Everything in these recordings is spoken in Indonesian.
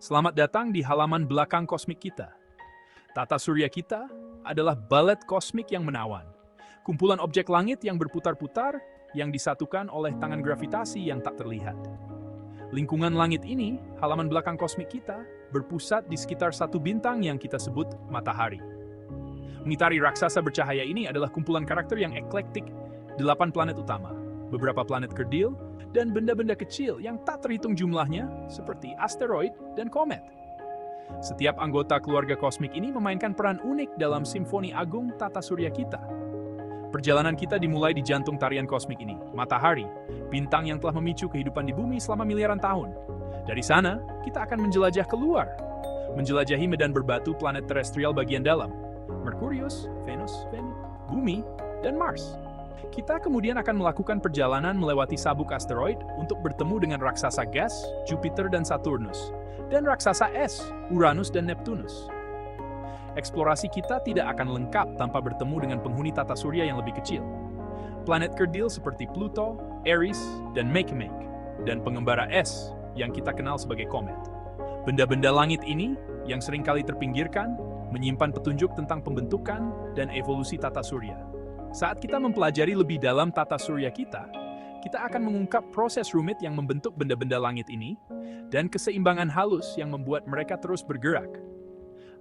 Selamat datang di halaman belakang kosmik kita. Tata surya kita adalah balet kosmik yang menawan. Kumpulan objek langit yang berputar-putar yang disatukan oleh tangan gravitasi yang tak terlihat. Lingkungan langit ini, halaman belakang kosmik kita, berpusat di sekitar satu bintang yang kita sebut matahari. Mengitari raksasa bercahaya ini adalah kumpulan karakter yang eklektik, 8 planet utama, beberapa planet kerdil, dan benda-benda kecil yang tak terhitung jumlahnya seperti asteroid dan komet. Setiap anggota keluarga kosmik ini memainkan peran unik dalam simfoni agung tata surya kita. Perjalanan kita dimulai di jantung tarian kosmik ini, matahari, bintang yang telah memicu kehidupan di bumi selama miliaran tahun. Dari sana, kita akan menjelajah keluar, menjelajahi medan berbatu planet terestrial bagian dalam, Merkurius, Venus, Bumi, dan Mars. Kita kemudian akan melakukan perjalanan melewati sabuk asteroid untuk bertemu dengan raksasa gas, Jupiter dan Saturnus, dan raksasa es, Uranus dan Neptunus. Eksplorasi kita tidak akan lengkap tanpa bertemu dengan penghuni tata surya yang lebih kecil. Planet kerdil seperti Pluto, Eris, dan Makemake, dan pengembara es yang kita kenal sebagai komet. Benda-benda langit ini, yang seringkali terpinggirkan, menyimpan petunjuk tentang pembentukan dan evolusi tata surya. Saat kita mempelajari lebih dalam tata surya kita akan mengungkap proses rumit yang membentuk benda-benda langit ini dan keseimbangan halus yang membuat mereka terus bergerak.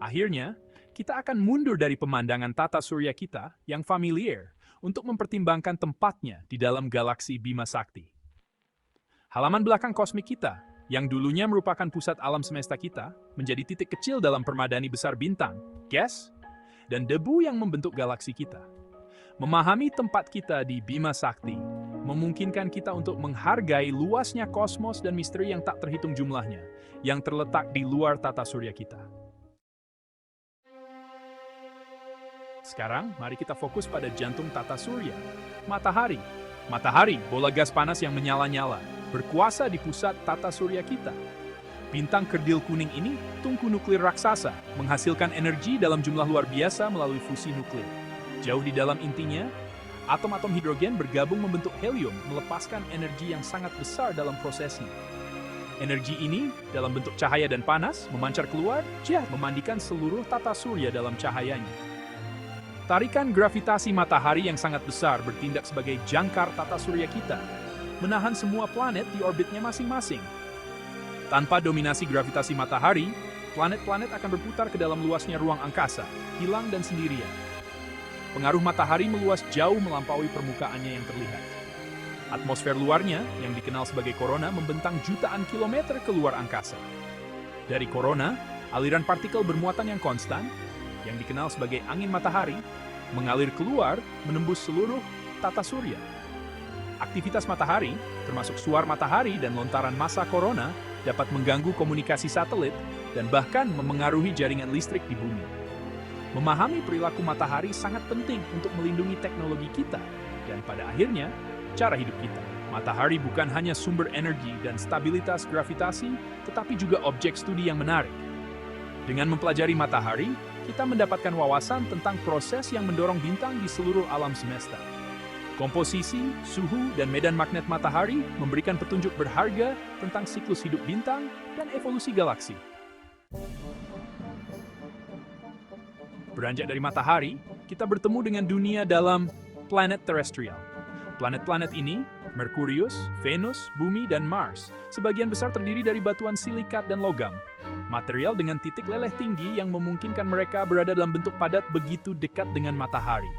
Akhirnya, kita akan mundur dari pemandangan tata surya kita yang familiar untuk mempertimbangkan tempatnya di dalam galaksi Bima Sakti. Halaman belakang kosmik kita, yang dulunya merupakan pusat alam semesta kita, menjadi titik kecil dalam permadani besar bintang, gas, dan debu yang membentuk galaksi kita. Memahami tempat kita di Bima Sakti memungkinkan kita untuk menghargai luasnya kosmos dan misteri yang tak terhitung jumlahnya, yang terletak di luar tata surya kita. Sekarang, mari kita fokus pada jantung tata surya, matahari. Matahari, bola gas panas yang menyala-nyala, berkuasa di pusat tata surya kita. Bintang kerdil kuning ini, tungku nuklir raksasa, menghasilkan energi dalam jumlah luar biasa melalui fusi nuklir. Jauh di dalam intinya, atom-atom hidrogen bergabung membentuk helium, melepaskan energi yang sangat besar dalam prosesnya. Energi ini, dalam bentuk cahaya dan panas, memancar keluar, memandikan seluruh tata surya dalam cahayanya. Tarikan gravitasi matahari yang sangat besar bertindak sebagai jangkar tata surya kita, menahan semua planet di orbitnya masing-masing. Tanpa dominasi gravitasi matahari, planet-planet akan berputar ke dalam luasnya ruang angkasa, hilang dan sendirian. Pengaruh matahari meluas jauh melampaui permukaannya yang terlihat. Atmosfer luarnya, yang dikenal sebagai korona, membentang jutaan kilometer ke luar angkasa. Dari korona, aliran partikel bermuatan yang konstan, yang dikenal sebagai angin matahari, mengalir keluar menembus seluruh tata surya. Aktivitas matahari, termasuk suar matahari dan lontaran massa korona, dapat mengganggu komunikasi satelit dan bahkan memengaruhi jaringan listrik di bumi. Memahami perilaku matahari sangat penting untuk melindungi teknologi kita dan pada akhirnya, cara hidup kita. Matahari bukan hanya sumber energi dan stabilitas gravitasi, tetapi juga objek studi yang menarik. Dengan mempelajari matahari, kita mendapatkan wawasan tentang proses yang mendorong bintang di seluruh alam semesta. Komposisi, suhu, dan medan magnet matahari memberikan petunjuk berharga tentang siklus hidup bintang dan evolusi galaksi. Beranjak dari matahari, kita bertemu dengan dunia dalam planet terestrial. Planet-planet ini, Merkurius, Venus, Bumi, dan Mars, sebagian besar terdiri dari batuan silikat dan logam. Material dengan titik leleh tinggi yang memungkinkan mereka berada dalam bentuk padat begitu dekat dengan matahari.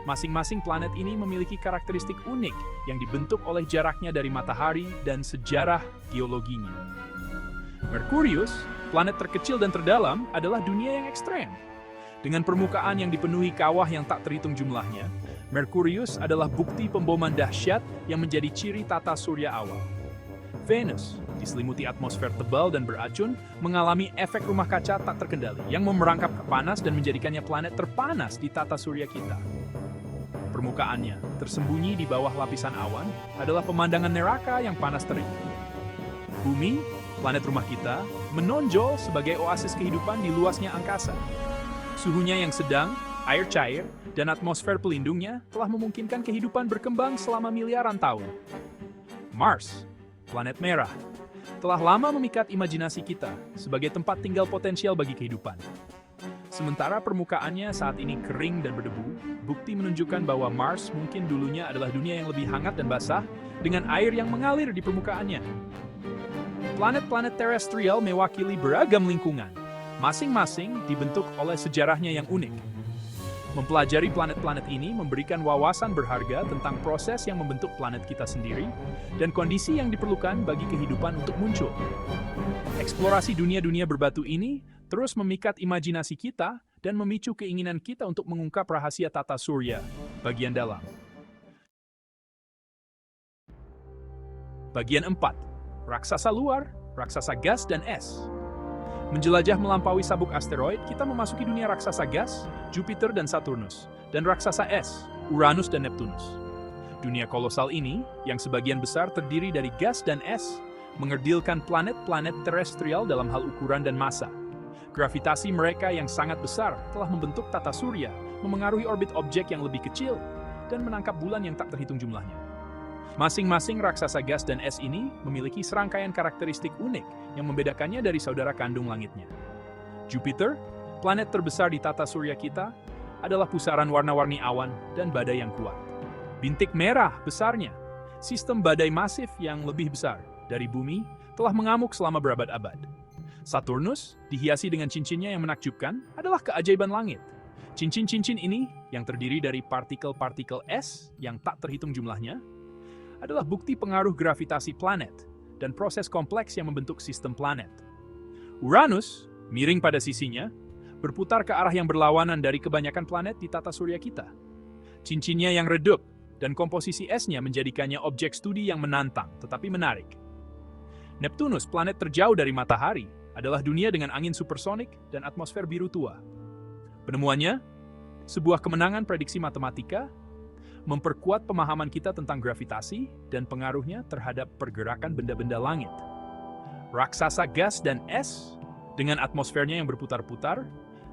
Masing-masing planet ini memiliki karakteristik unik yang dibentuk oleh jaraknya dari matahari dan sejarah geologinya. Merkurius, planet terkecil dan terdalam, adalah dunia yang ekstrem. Dengan permukaan yang dipenuhi kawah yang tak terhitung jumlahnya, Merkurius adalah bukti pemboman dahsyat yang menjadi ciri tata surya awal. Venus, diselimuti atmosfer tebal dan beracun, mengalami efek rumah kaca tak terkendali yang memerangkap ke panas dan menjadikannya planet terpanas di tata surya kita. Permukaannya, tersembunyi di bawah lapisan awan, adalah pemandangan neraka yang panas terik. Bumi, planet rumah kita, menonjol sebagai oasis kehidupan di luasnya angkasa. Suhunya yang sedang, air cair, dan atmosfer pelindungnya telah memungkinkan kehidupan berkembang selama miliaran tahun. Mars, planet merah, telah lama memikat imajinasi kita sebagai tempat tinggal potensial bagi kehidupan. Sementara permukaannya saat ini kering dan berdebu, bukti menunjukkan bahwa Mars mungkin dulunya adalah dunia yang lebih hangat dan basah dengan air yang mengalir di permukaannya. Planet-planet terestrial mewakili beragam lingkungan, masing-masing dibentuk oleh sejarahnya yang unik. Mempelajari planet-planet ini memberikan wawasan berharga tentang proses yang membentuk planet kita sendiri dan kondisi yang diperlukan bagi kehidupan untuk muncul. Eksplorasi dunia-dunia berbatu ini terus memikat imajinasi kita dan memicu keinginan kita untuk mengungkap rahasia tata surya bagian dalam. Bagian 4. Raksasa luar, raksasa gas dan es. Menjelajah melampaui sabuk asteroid, kita memasuki dunia raksasa gas, Jupiter dan Saturnus, dan raksasa es, Uranus dan Neptunus. Dunia kolosal ini, yang sebagian besar terdiri dari gas dan es, mengerdilkan planet-planet terestrial dalam hal ukuran dan massa. Gravitasi mereka yang sangat besar telah membentuk tata surya, memengaruhi orbit objek yang lebih kecil, dan menangkap bulan yang tak terhitung jumlahnya. Masing-masing raksasa gas dan es ini memiliki serangkaian karakteristik unik yang membedakannya dari saudara kandung langitnya. Jupiter, planet terbesar di tata surya kita, adalah pusaran warna-warni awan dan badai yang kuat. Bintik merah besarnya, sistem badai masif yang lebih besar dari bumi, telah mengamuk selama berabad-abad. Saturnus, dihiasi dengan cincinnya yang menakjubkan, adalah keajaiban langit. Cincin-cincin ini, yang terdiri dari partikel-partikel es yang tak terhitung jumlahnya, adalah bukti pengaruh gravitasi planet dan proses kompleks yang membentuk sistem planet. Uranus, miring pada sisinya, berputar ke arah yang berlawanan dari kebanyakan planet di tata surya kita. Cincinnya yang redup dan komposisi esnya menjadikannya objek studi yang menantang tetapi menarik. Neptunus, planet terjauh dari matahari, adalah dunia dengan angin supersonik dan atmosfer biru tua. Penemuannya, sebuah kemenangan prediksi matematika, memperkuat pemahaman kita tentang gravitasi dan pengaruhnya terhadap pergerakan benda-benda langit. Raksasa gas dan es, dengan atmosfernya yang berputar-putar,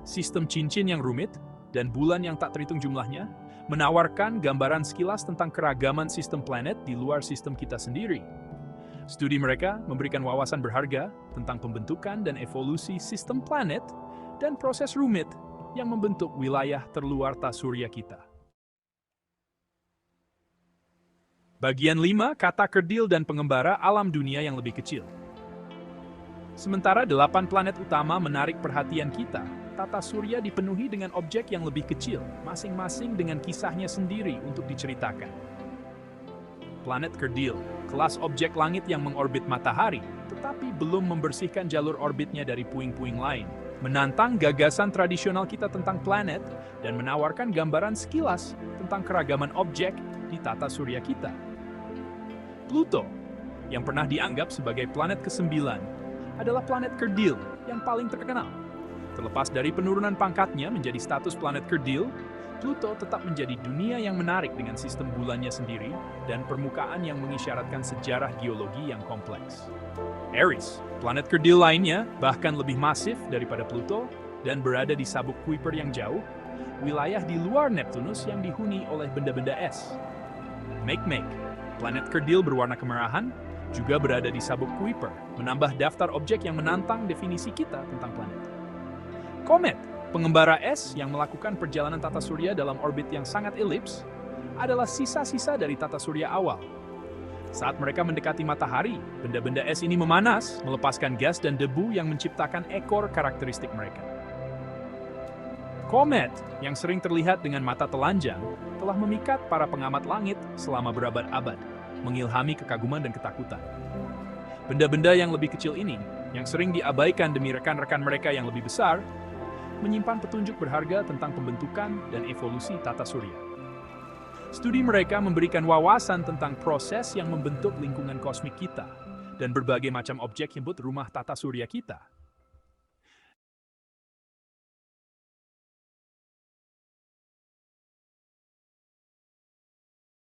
sistem cincin yang rumit, dan bulan yang tak terhitung jumlahnya, menawarkan gambaran sekilas tentang keragaman sistem planet di luar sistem kita sendiri. Studi mereka memberikan wawasan berharga tentang pembentukan dan evolusi sistem planet dan proses rumit yang membentuk wilayah terluar tata surya kita. Bagian 5, kata kerdil dan pengembara alam dunia yang lebih kecil. Sementara 8 planet utama menarik perhatian kita, tata surya dipenuhi dengan objek yang lebih kecil, masing-masing dengan kisahnya sendiri untuk diceritakan. Planet kerdil, kelas objek langit yang mengorbit matahari, tetapi belum membersihkan jalur orbitnya dari puing-puing lain, menantang gagasan tradisional kita tentang planet dan menawarkan gambaran sekilas tentang keragaman objek di tata surya kita. Pluto, yang pernah dianggap sebagai planet ke-9, adalah planet kerdil yang paling terkenal. Terlepas dari penurunan pangkatnya menjadi status planet kerdil, Pluto tetap menjadi dunia yang menarik dengan sistem bulannya sendiri dan permukaan yang mengisyaratkan sejarah geologi yang kompleks. Eris, planet kerdil lainnya, bahkan lebih masif daripada Pluto dan berada di sabuk Kuiper yang jauh, wilayah di luar Neptunus yang dihuni oleh benda-benda es. Makemake, planet kerdil berwarna kemerahan, juga berada di sabuk Kuiper, menambah daftar objek yang menantang definisi kita tentang planet. Komet, pengembara es yang melakukan perjalanan tata surya dalam orbit yang sangat elips, adalah sisa-sisa dari tata surya awal. Saat mereka mendekati matahari, benda-benda es ini memanas, melepaskan gas dan debu yang menciptakan ekor karakteristik mereka. Komet, yang sering terlihat dengan mata telanjang, telah memikat para pengamat langit selama berabad-abad, mengilhami kekaguman dan ketakutan. Benda-benda yang lebih kecil ini, yang sering diabaikan demi rekan-rekan mereka yang lebih besar, menyimpan petunjuk berharga tentang pembentukan dan evolusi tata surya. Studi mereka memberikan wawasan tentang proses yang membentuk lingkungan kosmik kita dan berbagai macam objek yang membuat rumah tata surya kita.